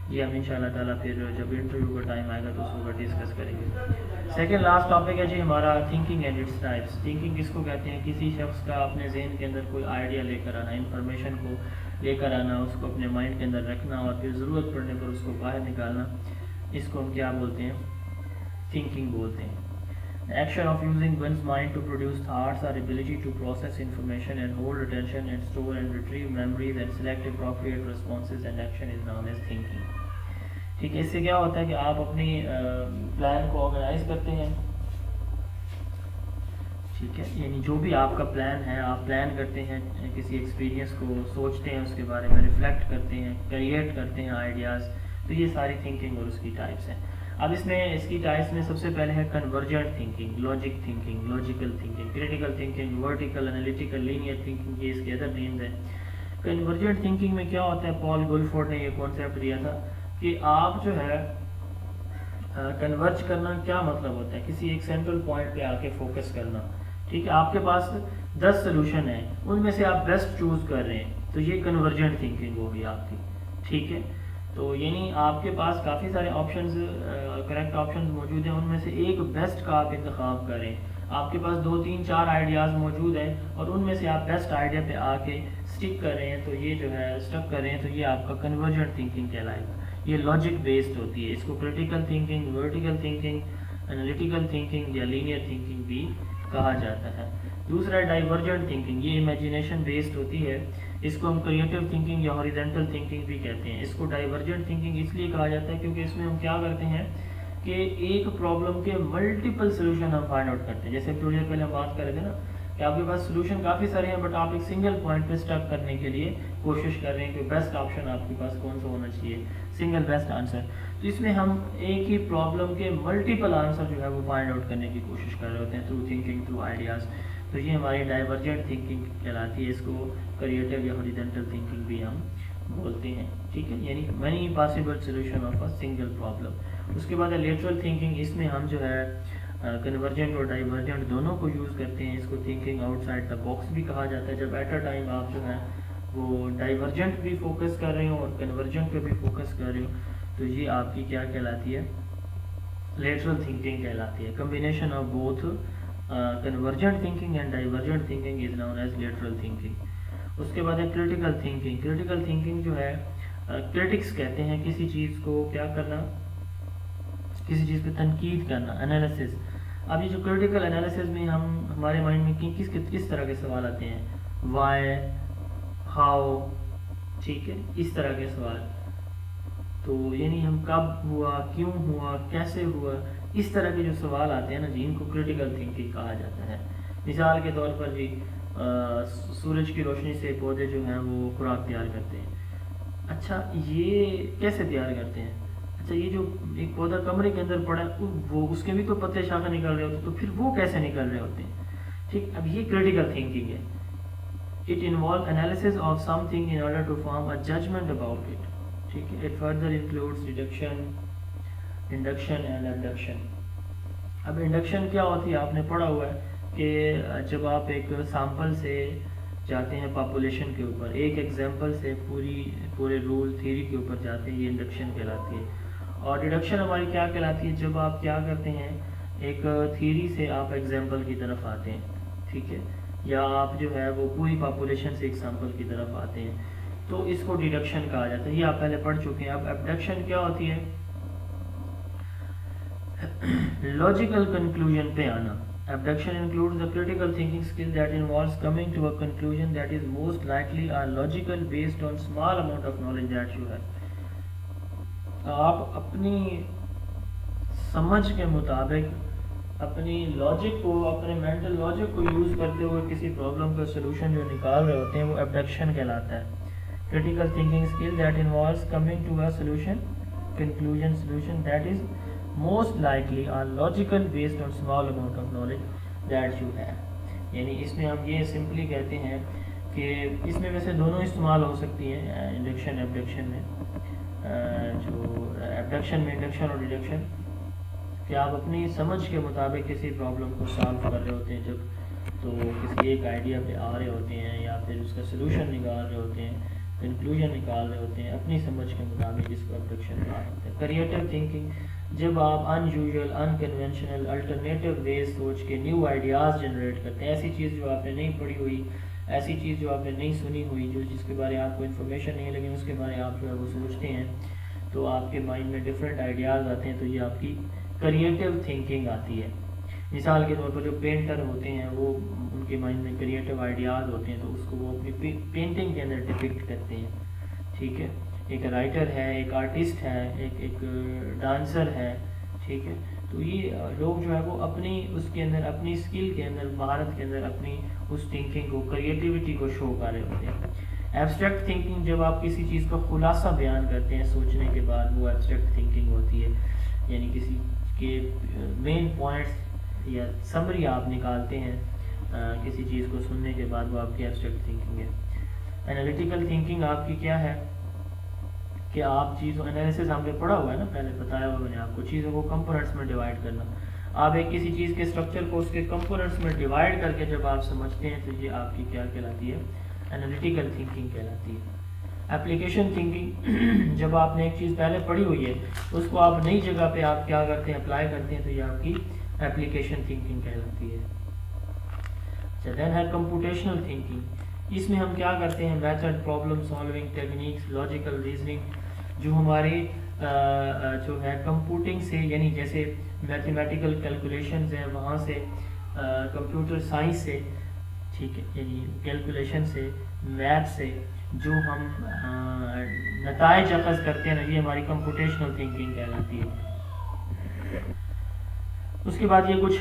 یہ ہم انشاءاللہ تعالیٰ پھر جب انٹرویو کا ٹائم آئے گا تو اس کو ڈسکس کریں گے. سیکنڈ لاسٹ ٹاپک ہے جی ہمارا thinking and its types. Thinking کس کو کہتے ہیں؟ کسی شخص کا اپنے ذہن کے اندر کوئی آئیڈیا لے کر آنا، انفارمیشن کو لے کر آنا، اس کو اپنے مائنڈ کے اندر رکھنا اور پھر ضرورت پڑنے پر اس کو باہر نکالنا. اس کو ہم کیا بولتے ہیں؟ تھنکنگ بولتے ہیں. Action of using one's mind to produce thoughts اور ability to process information and hold attention and store and retrieve memories and select appropriate responses and action is known as thinking. ٹھیک ہے، اس سے کیا ہوتا ہے کہ آپ اپنی پلان کو آرگنائز کرتے ہیں. ٹھیک ہے، یعنی جو بھی آپ کا پلان ہے، آپ پلان کرتے ہیں، کسی ایکسپیرینس کو سوچتے ہیں، اس کے بارے میں ریفلیکٹ کرتے ہیں، کریٹ کرتے ہیں آئیڈیاز. تو یہ ساری تھنکنگ اور اس کی ٹائپس ہیں. اب اس کی ٹائپس میں سب سے پہلے ہے convergent thinking, logic thinking, logical thinking, critical thinking, vertical, analytical, linear thinking. یہ اس کے ادر نیمز ہیں. کنورجنٹ تھنکنگ میں کیا ہوتا ہے؟ پال گولفورڈ نے یہ کانسیپٹ دیا تھا کہ آپ جو ہے کنورج کرنا کیا مطلب ہوتا ہے؟ کسی ایک سینٹرل پوائنٹ پہ آ کے فوکس کرنا. ٹھیک ہے، آپ کے پاس 10 سلوشن ہیں، ان میں سے آپ بیسٹ چوز کر رہے ہیں، تو یہ کنورجنٹ تھنکنگ ہوگی آپ کی. ٹھیک ہے، تو یعنی آپ کے پاس کافی سارے آپشنز، کریکٹ آپشنز موجود ہیں، ان میں سے ایک بیسٹ کا آپ انتخاب کریں. آپ کے پاس 2 3 4 آئیڈیاز موجود ہیں اور ان میں سے آپ بیسٹ آئیڈیا پہ آ کے اسٹک کر رہے ہیں، تو یہ جو ہے اسٹک کر رہے ہیں، تو یہ آپ کا کنورجنٹ تھنکنگ کہلائے گا. یہ لاجک بیسڈ ہوتی ہے. اس کو critical thinking, vertical thinking, analytical thinking یا لینئر تھنکنگ بھی کہا جاتا ہے. دوسرا ڈائیورجنٹ تھنکنگ، یہ امیجنیشن بیسڈ ہوتی ہے. اس کو ہم کریٹیو تھنکنگ یا ہاریزونٹل تھنکنگ بھی کہتے ہیں. اس کو ڈائیورجنٹ تھنکنگ اس لیے کہا جاتا ہے کیونکہ اس میں ہم کیا کرتے ہیں کہ ایک پرابلم کے ملٹیپل سولوشن ہم فائنڈ آؤٹ کرتے ہیں. جیسے تھوڑی دیر پہلے ہم بات کر رہے تھے نا کہ آپ کے پاس سولوشن کافی سارے ہیں، بٹ آپ ایک سنگل پوائنٹ پہ اسٹک کرنے کے لیے کوشش کر رہے ہیں کہ بیسٹ آپشن آپ کے پاس کون سا ہونا چاہیے، سنگل بیسٹ آنسر. تو اس میں ہم ایک ہی پرابلم کے ملٹیپل آنسر جو ہے وہ فائنڈ آؤٹ کرنے کی کوشش کر رہے ہوتے ہیں تھرو تھنکنگ، تھرو آئیڈیاز. تو یہ ہماری ڈائیورجنٹ تھنکنگ کہلاتی ہے. اس کو کریٹیو یا ہاریزونٹل تھنکنگ بھی ہم بولتے ہیں. ٹھیک ہے، یعنی many possible solution of a single problem. اس کے بعد ہے لیٹرل تھنکنگ. اس میں ہم جو ہے کنورجنٹ اور ڈائیورجنٹ دونوں کو یوز کرتے ہیں. اس کو thinking out side the box بھی کہا جاتا ہے. جب ایٹ اے ٹائم آپ جو ہے وہ ڈائیورجنٹ بھی فوکس کر رہے ہو اور کنورجنٹ پہ بھی فوکس کر رہے ہو، تو یہ آپ کی کیا کہلاتی ہے؟ لیٹرل تھنکنگ کہلاتی ہے. Combination of both convergent thinking and divergent thinking is known as lateral thinking. اس کے بعد ہے کریٹیکل تھنکنگ. کریٹیکل تھنکنگ جو ہے کریٹکس کہتے ہیں کسی چیز کو کیا کرنا، کسی چیز پہ تنقید کرنا، انالیسس. اب یہ جو کریٹیکل انالیسس میں ہمارے مائنڈ میں کس طرح کے سوال آتے ہیں؟ وائی، ہاؤ، ٹھیک ہے، اس طرح کے سوال. تو یعنی ہم کب ہوا، کیوں ہوا، کیسے ہوا، اس طرح کے جو سوال آتے ہیں نا جی، ان کو کریٹیکل تھنکنگ کہا جاتا ہے. مثال کے طور پر جی سورج کی روشنی سے پودے جو ہیں وہ خوراک تیار کرتے ہیں. اچھا یہ کیسے تیار کرتے ہیں؟ اچھا یہ جو ایک پودا کمرے کے اندر پڑا ہے وہ اس کے بھی تو پتے شاخیں نکل رہے ہوتے، تو پھر وہ کیسے نکل رہے ہوتے ہیں؟ ٹھیک، اب یہ کریٹیکل تھنکنگ ہے. It involves analysis of something in order to form a judgment about it. ٹھیک ہے. It further includes deduction, induction and abduction. اب انڈکشن کیا ہوتی ہے؟ آپ نے پڑھا ہوا ہے کہ جب آپ ایک سیمپل سے جاتے ہیں پاپولیشن کے اوپر، ایک ایگزامپل سے پورے رول تھیوری کے اوپر جاتے ہیں، یہ انڈکشن کہلاتی ہے. اور ڈیڈکشن ہماری کیا کہلاتی ہے؟ جب آپ کیا کرتے ہیں، ایک تھیوری سے آپ ایگزامپل کی طرف آتے ہیں. ٹھیک ہے، یا آپ جو ہے وہ پوری پاپولیشن سے ایگزامپل کی طرف آتے ہیں، تو اس کو ڈیڈکشن کہا جاتا ہے. یہ آپ پہلے پڑھ چکے ہیں. اب ابڈکشن کیا ہوتی ہے؟ لاجیکل کنکلوژن پہ آنا. Abduction includes the critical thinking skill that involves coming to a conclusion that is most likely or logical based on small amount of knowledge that you have. آپ اپنی سمجھ کے مطابق اپنی لاجک کو، اپنے مینٹل لاجک کو یوز کرتے ہوئے کسی پرابلم کا سلوشن جو نکال رہے ہوتے ہیں وہ ابڈکشن کہلاتا ہے. Critical thinking skill that involves coming to a conclusion that is most likely or logical based on small amount of knowledge that you have. یعنی اس میں ہم یہ سمپلی کہتے ہیں کہ اس میں ویسے دونوں استعمال ہو سکتی ہیں انڈکشن ابڈکشن میں. جو ابڈکشن میں انڈکشن اور ڈیڈکشن، کہ آپ اپنی سمجھ کے مطابق کسی پرابلم کو سالو کر رہے ہوتے ہیں جب، تو کسی ایک آئیڈیا پہ آ رہے ہوتے ہیں یا پھر اس کا سلوشن نکال رہے ہوتے ہیں، کنکلوژن نکال رہے ہوتے ہیں اپنی سمجھ کے مطابق، جس کو ابڈکشن کہا جاتا ہے۔ کریٹو تھنکنگ، جب آپ ان یوزول، ان کنونشنل، الٹرنیٹیو ویز سوچ کے نیو آئیڈیاز جنریٹ کرتے ہیں، ایسی چیز جو آپ نے نہیں پڑھی ہوئی، ایسی چیز جو آپ نے نہیں سنی ہوئی، جو جس کے بارے آپ کو انفارمیشن نہیں ہے لیکن اس کے بارے آپ جو ہے وہ سوچتے ہیں، تو آپ کے مائنڈ میں ڈفرینٹ آئیڈیاز آتے ہیں، تو یہ آپ کی کریٹو تھنکنگ آتی ہے۔ مثال کے طور پر جو پینٹر ہوتے ہیں وہ ان کے مائنڈ میں کریٹو آئیڈیاز ہوتے ہیں، تو اس کو وہ اپنی پینٹنگ کے اندر ڈپکٹ کرتے ہیں، ٹھیک ہے۔ ایک رائٹر ہے، ایک آرٹسٹ ہے، ایک ڈانسر ہے، ٹھیک ہے۔ تو یہ لوگ جو ہے وہ اپنی اس کے اندر، اپنی اسکل کے اندر، مہارت کے اندر اپنی اس تھنکنگ کو، کریٹیوٹی کو شو کر رہے ہوتے ہیں۔ ایبسٹریکٹ تھنکنگ، جب آپ کسی چیز کا خلاصہ بیان کرتے ہیں سوچنے کے بعد، وہ ایبسٹریکٹ تھنکنگ ہوتی ہے، یعنی کسی کے مین پوائنٹس یا سمری آپ نکالتے ہیں کسی چیز کو سننے کے بعد، وہ آپ کی ایبسٹریکٹ تھنکنگ ہے۔ انالیٹیکل تھنکنگ آپ کی کیا ہے کہ آپ چیزوں، انالیسس ہم نے پڑھا ہوا ہے نا، پہلے بتایا ہوا میں نے آپ کو، چیزوں کو کمپوننٹس میں ڈیوائڈ کرنا۔ آپ ایک کسی چیز کے اسٹرکچر کو اس کے کمپوننٹس میں ڈیوائڈ کر کے جب آپ سمجھتے ہیں، تو یہ آپ کی کیا کہلاتی ہے؟ انالیٹیکل تھنکنگ کہلاتی ہے۔ اپلیکیشن تھنکنگ، جب آپ نے ایک چیز پہلے پڑھی ہوئی ہے اس کو آپ نئی جگہ پہ آپ کیا کرتے ہیں؟ اپلائی کرتے ہیں، تو یہ آپ کی اپلیکیشن تھنکنگ کہلاتی ہے۔ اچھا، دین ہے کمپوٹیشنل تھنکنگ، اس میں ہم کیا کرتے ہیں؟ Method, problem solving techniques, logical reasoning, جو ہماری جو ہے کمپیوٹنگ سے، یعنی جیسے میتھمیٹیکل کیلکولیشنز ہیں وہاں سے، کمپیوٹر سائنس سے، ٹھیک ہے، یعنی کیلکولیشن سے، میتھ سے جو ہم نتائج اخذ کرتے ہیں نا، یہ ہماری کمپوٹیشنل تھنکنگ کہلاتی ہے۔ اس کے بعد یہ کچھ